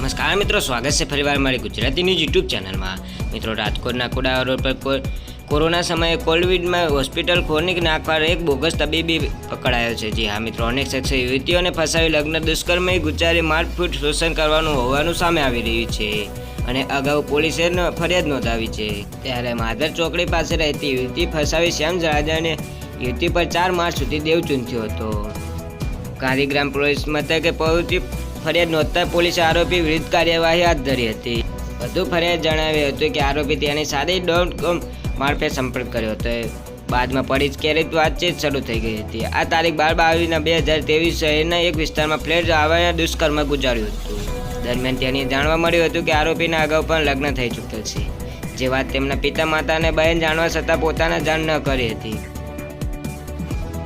નમસ્કાર મિત્રો, સ્વાગત છે ફરીવાર મારી ગુજરાતી ન્યૂઝ યુટ્યુબ ચેનલમાં। મિત્રો, રાજકોટના કુડા રોડ પર કોરોના સમયે કોવિડમાં હોસ્પિટલ ખોલી નાખનાર એક બોગસ તબીબી પકડાયો છે। જી હા મિત્રો, અનેક શખ્સે યુવતીઓને ફસાવી લગ્ન દુષ્કર્મ ગુજારી મારપીટ શોષણ કરવાનું હોવાનું સામે આવી રહ્યું છે અને અગાઉ પોલીસે ફરિયાદ નોંધાવી છે। ત્યારે માધર ચોકડી પાસે રહેતી યુવતી ફસાવી શ્યામ રાજાને યુવતી પર 4 માર્ચ સુધી દેવ ચૂંટ્યો હતો। ગાંધીગ્રામ પોલીસ મથકે પહોંચી ફરિયાદ નોંધતા પોલીસે આરોપી વિરુદ્ધ કાર્યવાહી હાથ ધરી હતી। વધુ ફરિયાદ જણાવ્યું હતું કે આરોપી તેની સાથે મારફતે સંપર્ક કર્યો હતો। બાદમાં પરિચ કેરીત વાતચીત શરૂ થઈ ગઈ હતી। આ તારીખ 12/22/2023 શહેરના એક વિસ્તારમાં ફ્લેટ આવવાના દુષ્કર્મ ગુજાર્યું હતું। દરમિયાન તેને જાણવા મળ્યું હતું કે આરોપીના અગાઉ પણ લગ્ન થઈ ચૂક્યા છે, જે વાત તેમના પિતા, માતા અને બહેન જાણવા છતાં પોતાના જાણ ન કરી હતી।